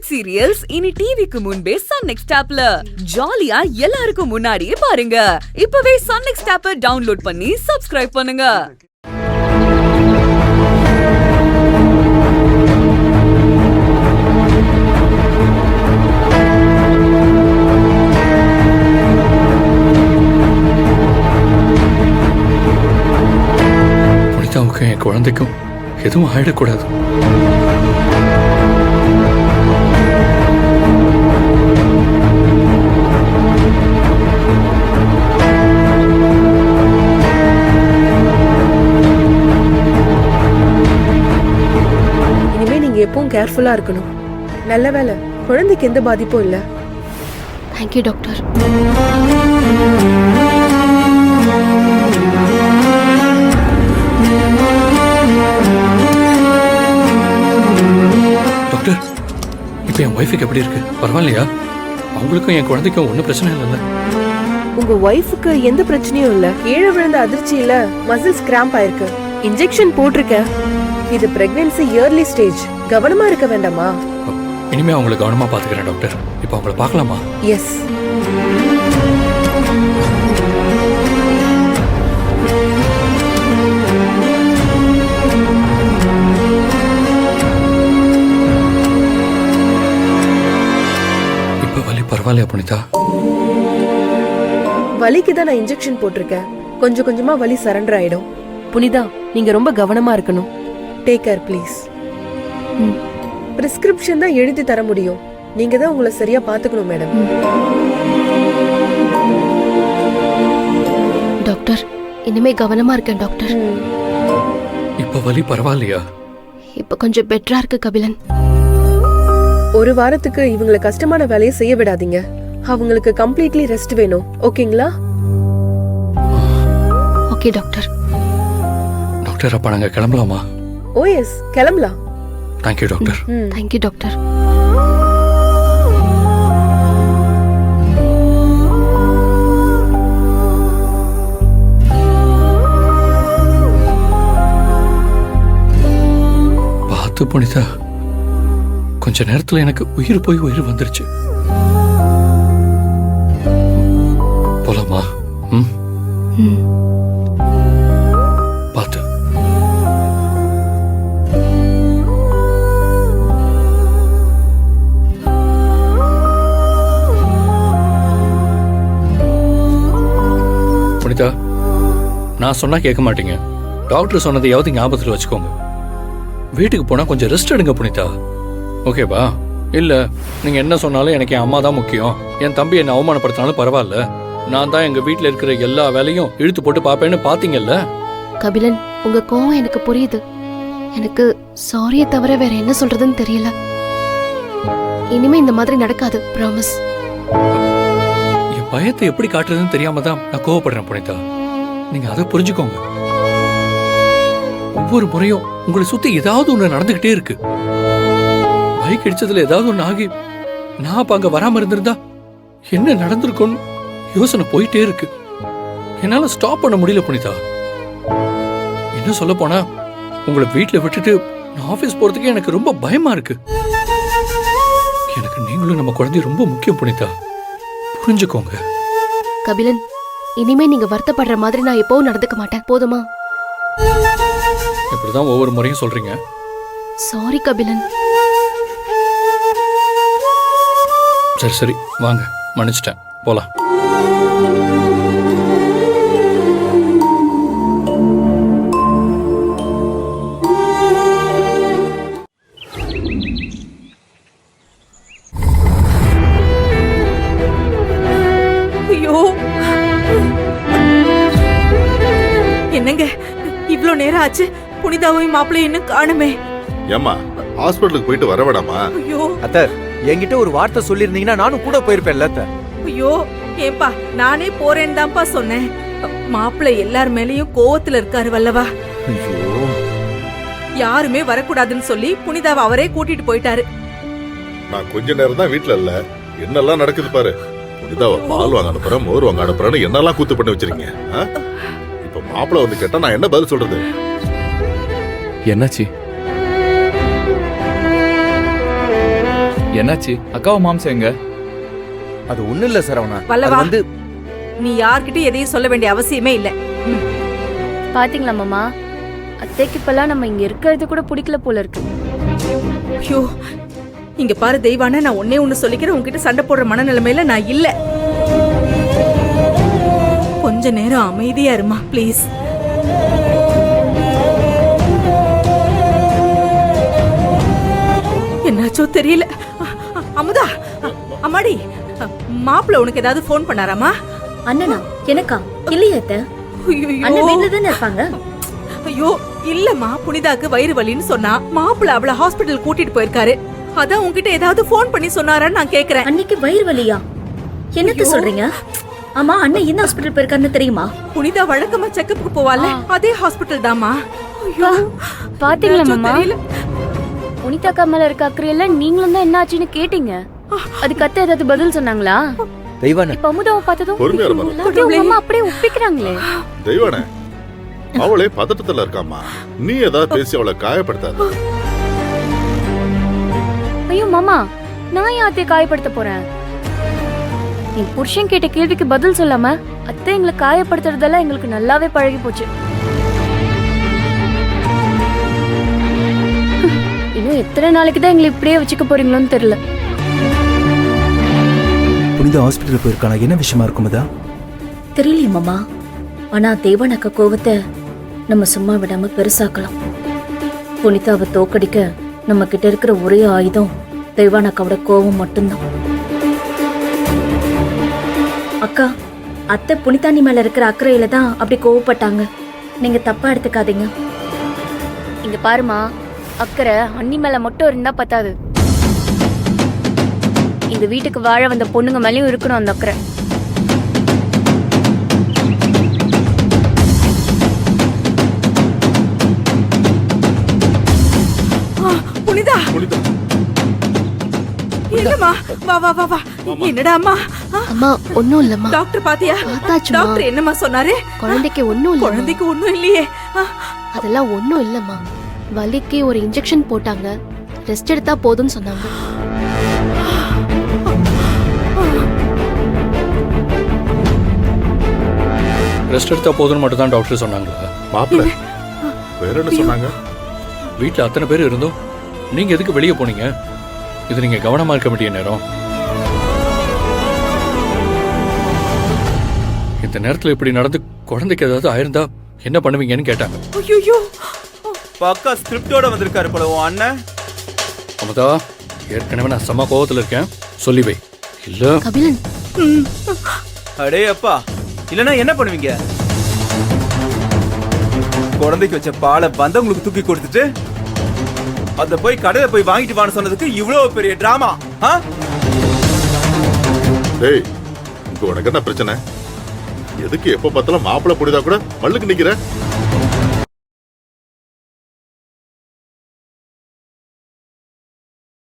Web serials இனி டிவிக்கு முன்பே சன் நெக்ஸ்ட் ஆப்ல ஜாலியா எல்லாருக்கும் முன்னாடியே பாருங்க. இப்பவே சன் நெக்ஸ்ட் ஆப்பை டவுன்லோட் பண்ணி சப்ஸ்கிரைப் பண்ணுங்க. புனிதாவுக்கும் என் குழந்தைக்கும் எதுவும் ஆயிடக்கூடாது. இனிமே நீங்க எப்பவும் கேர்ஃபுல்லா இருக்கணும். நல்ல வேலை, குழந்தைக்கு எந்த பாதிப்பும் இல்ல. Thank you doctor. டாக்டர், இப்ப என் ஒய்ஃபுக்கு எப்படி இருக்கு? பரவாயில்லையா? அவங்களுக்கும் என் குழந்தைக்கும் ஒன்றும் பிரச்சனை இல்லைல்ல? உங்க ஒய்ஃபுக்கு எந்த பிரச்சனையும் இல்ல. கீழே விழுந்த அதிர்ச்சியில மசில்ஸ் கிராம்ப் ஆயிருக்கு. இன்ஜெக்ஷன் போட்டிருக்கேன். இது பிரெக்னன்சி இயர்லி ஸ்டேஜ். கவனமா இருக்க வேண்டாமா? இனிமே அவங்களை கவனமா பாத்துக்கிறேன் டாக்டர். இப்ப அவங்கள பார்க்கலாமா? எஸ். இப்ப வலி பரவாயில்லையா புனிதா? வலிக்கு தான் நான் இன்ஜெக்ஷன் போட்டிருக்கேன். கொஞ்சம் கொஞ்சமா வலி சரண்டர் ஆயிடும். புனிதா, நீங்க ரொம்ப கவனமா இருக்கணும். Take care please. பிரிஸ்கிரிப்ஷன் தான் எழுதி தர முடியும். நீங்க தான் உங்களை சரியா பாத்துக்கணும் மேடம். டாக்டர், இனிமே கவனமா இருக்கேன் டாக்டர். இப்ப வலி பரவாயில்லையா? இப்ப கொஞ்சம் பெட்டரா இருக்கு கபிலன். ஒரு வாரத்துக்கு இவங்களை கஷ்டமான வேலையை செய்ய விடாதீங்க. அவங்களுக்கு கம்ப்ளீட்லி ரெஸ்ட் வேணும். ஓகேங்களா? Okay doctor. டாக்டர், அப்ப நாங்க கிளம்பலாமா? ஓ எஸ், கிளம்பலாம். Thank you doctor. Thank you doctor. பார்த்து புனிதா, கொஞ்ச நேரத்துல எனக்கு உயிர் போய் உயிர் வந்துருச்சு. போலாமா? பார்த்து. புனிதா, நான் சொன்னா கேட்க மாட்டீங்க. டாக்டர் சொன்னதையாவது ஞாபகத்தில் வச்சுக்கோங்க. வீட்டுக்கு போனா கொஞ்சம் ரெஸ்ட் எடுங்க புனிதா. ஓகேவா? இல்ல நீங்க என்ன சொன்னாலும் எனக்கு என் அம்மா தான் முக்கியம், என் தம்பி என்ன அவமானப்படுத்தினாலும் பரவாயில்ல, நான் தான் எங்க வீட்டுல இருக்கிற எல்லா வேலையும் இழுத்து போட்டு பாப்பேன்னு பாத்தீங்கல்ல? கபிலன், உங்க கோவம் எனக்கு புரியுது. எனக்கு சாரியை தவிர வேற என்ன சொல்றதுன்னு தெரியல. இனிமே இந்த மாதிரி நடக்காது, ப்ராமிஸ். என் பயத்தை எப்படி காட்டுறதுன்னு தெரியாம தான் நான் கோவப்படுறேன் புனிதா. நீங்க அதை புரிஞ்சுக்கோங்க. ஒவ்வொரு முறையும் உங்களை சுத்தி ஏதாவது ஒண்ணு நடந்துகிட்டே இருக்கு. பைக் இடிச்சதுல ஏதாவது ஒண்ணு ஆகி நான் அப்ப அங்க வராம இருந்திருந்தா என்ன நடந்திருக்கும்னு யோசனை போயிட்டே இருக்கு. என்னால ஸ்டாப் பண்ண முடியல புனிதா. என்ன சொல்ல போனா, உங்களை வீட்டுல விட்டுட்டு நான் ஆபீஸ் போறதுக்கு எனக்கு ரொம்ப பயமா இருக்கு. எனக்கு நீங்களும் நம்ம குழந்தை ரொம்ப முக்கியம் புனிதா. புரிஞ்சுக்கோங்க. கபிலன், இனிமே நீங்க வருத்தப்படுற மாதிரி நான் எப்பவும் நடந்துக்க மாட்டேன். போதுமா? இப்படிதான் ஒவ்வொரு முறையும் சொல்றீங்க. சாரி கபிலன். சரி சரி, வாங்க, மன்னிச்சிட்டேன், போலாம். ஐயோ, என்னங்க இவ்ளோ நேரம் ஆச்சு, புனிதாவையும் மாப்பிள்ளையும் இன்னும் காணுமே. ஏம்மா, ஹாஸ்பிடலுக்கு போயிட்டு வர வேடாமா? ஐயோ அத்தை, என்கிட்ட ஒரு வார்த்தை சொல்லிருந்தீங்கன்னா நானும் கூட போயிருப்பேன்ல அத்தை. ஐயோ, ஏப்பா நானே போறேன்னு தான்ப்பா சொன்னேன். மாப்பிள்ளை எல்லார் மேலயும் கோவத்துல இருக்காரு வல்லவா. ஐயோ, யாருமே வரக்கூடாதுன்னு சொல்லி புனிதாவை அவரே கூட்டிட்டு போயிட்டாரு. நான் கொஞ்ச நேரம் தான் வீட்டுல இல்ல, என்னெல்லாம் நடக்குது பாரு. புனிதாவை பால் வாங்க அனுப்புறேன், மோர் வாங்க அனுப்புறேன்னு என்னெல்லாம் கூத்து பண்ணி வச்சிருக்கீங்க. இப்ப மாப்பிள்ளை வந்து கேட்டா நான் என்ன பதில் சொல்றது? என்னாச்சு? என்னாச்சு? அக்காவும் மாம்சம் எங்க? அது ஒண்ணும் இல்ல சரவணா. வல்லவா. அது வந்து நீ யார்கிட்டயும் எதையும் சொல்ல வேண்டிய அவசியமே இல்ல. பாத்தீங்களா மாமா, அத்தைக்கு இப்பெல்லாம் நம்ம இங்க இருக்கிறது கூட பிடிக்கல போல இருக்கு. ஐயோ, இங்க பாரு தெய்வான, நான் ஒன்னே ஒண்ணு சொல்லிக்கிறேன், உன்கிட்ட சண்டை போடுற மனநிலைமையில நான் இல்ல. கொஞ்ச நேரம் அமைதியா இருமா ப்ளீஸ். என்னாச்சோ தெரியல. அமுதா, அம்மாடி, மாப்பிள்ள உனக்கு ஏதாவது போன் பண்ணாராமா? அண்ணனா? எனக்கா? இல்லையே அத்தை. அண்ணன் வீட்ல தானே இருப்பாங்க. ஐயோ இல்லம்மா, புனிதாக்கு வயிறு வலின்னு சொன்னா மாப்பிள்ள அவளை ஹாஸ்பிடல் கூட்டிட்டு போயிருக்காரு. அதான் உன்கிட்ட ஏதாவது போன் பண்ணி சொன்னாரான்னு நான் கேக்குறேன். அன்னைக்கு வயிறு வலியா? என்னத்த சொல்றீங்க? ஆமா, அண்ணன் என்ன ஹாஸ்பிடல் போயிருக்காருன்னு தெரியுமா? புனிதா வழக்கமா செக்கப்புக்கு போவால, அதே ஹாஸ்பிடல் தாமா. பாத்தீங்களா மாமா, புனிதாக்கா மேல இருக்க அக்கறையில நீங்களும் தான் என்ன ஆச்சுன்னு கேட்டீங்க. அதுக்கு அத்தை ஏதாவது பதில் சொன்னாங்களா? தெய்வான இப்ப அமுதாவை பார்த்ததும் பொறுமையா இருமா. அப்படியே அம்மா அப்படியே ஒப்பிக்கிறாங்களே. தெய்வானே, அவளே பதட்டத்துல இருக்காமா. நீ ஏதாவது பேசி அவளை காயப்படுத்தாத. ஐயோ மாமா, நான் ஏன் அத்தையை காயப்படுத்த போறேன்? என் புருஷன் கேட்ட கேள்விக்கு பதில் சொல்லாம அத்தை எங்களை காயப்படுத்துறதெல்லாம் எங்களுக்கு நல்லாவே பழகி போச்சு. இன்னும் எத்தனை நாளைக்கு தான் எங்களை இப்படியே வச்சுக்க போறீங்களோன்னு தெரியல. புனிதா ஹாஸ்பிட்டல் போயிருக்கானா? என்ன விஷயமா இருக்குமதா? தெரியலையே மாமா. ஆனா தேவனக்க கோவத்தை நம்ம சும்மா விடாம பெருசாக்கலாம். புனிதாவை தோக்கடிக்க நம்ம கிட்ட இருக்கிற ஒரே ஆயுதம் தெய்வானக்காவோட கோவம் மட்டும்தான். அக்கா, அத்தை புனிதானி மேல இருக்கிற அக்கறையில தான் அப்படி கோவப்பட்டாங்க. நீங்க தப்பா எடுத்துக்காதீங்க. இங்க பாருமா, அக்கறை அண்ணி மேல மட்டும் இருந்தா பத்தாது. இந்த வீட்டுக்கு வாழ வந்த பொண்ணுங்க மேலயும் இருக்கணும் அந்த அக்கறை. புனிதா, புனிதா, என்னம்மா? வா வா வா வா. என்னடா அம்மா? அம்மா ஒண்ணும் இல்லம்மா. டாக்டர் பாத்தியா? பார்த்தாச்சும்மா. டாக்டர் என்னம்மா சொன்னாரு? குழந்தைக்கு ஒண்ணும் இல்ல. குழந்தைக்கு ஒண்ணும் இல்லையே. அதெல்லாம் ஒண்ணும் இல்லம்மா. வலிக்கு ஒரு இன்ஜெக்ஷன் போட்டாங்க, ரெஸ்ட் எடுத்தா போதும்னு சொன்னாங்க. ரெஸ்ட் எடுத்தா போதும்னு மட்டும் தான் டாக்டர் சொன்னாங்களா? மாப்பிள்ள வேற என்ன சொன்னாங்க? வீட்டில் அத்தனை பேர் இருந்தோம், நீங்க எதுக்கு வெளியே போனீங்க? இது நீங்க கவனமா இருக்க வேண்டிய நேரம். இந்த நேரத்துல இப்படி நடந்து குழந்தைக்கு ஏதாவது ஆயிருந்தா என்ன பண்ணுவீங்கன்னு கேட்டாங்க. ஐயோ, பக்கா ஸ்கிரிப்டோட வந்திருக்காரு போல உன் அண்ணன். அமுதா, ஏற்கனவே நான் செம்ம கோவத்துல இருக்கேன், சொல்லி வை. இல்ல கபிலன், அடே அப்பா, இல்லனா என்ன பண்ணுவீங்க? குழந்தைக்கு வச்ச பாலை வந்தவங்களுக்கு தூக்கி கொடுத்துட்டு அத போய் கடையில போய் வாங்கிட்டு வான்னு சொன்னதுக்கு இவ்வளவு பெரிய டிராமா. டேய், இங்க உனக்கு என்ன பிரச்சனை? எதுக்கு எப்ப பார்த்தாலும் மாப்பிள்ளை புனிதா கூட மல்லுக்கு நிக்கிற?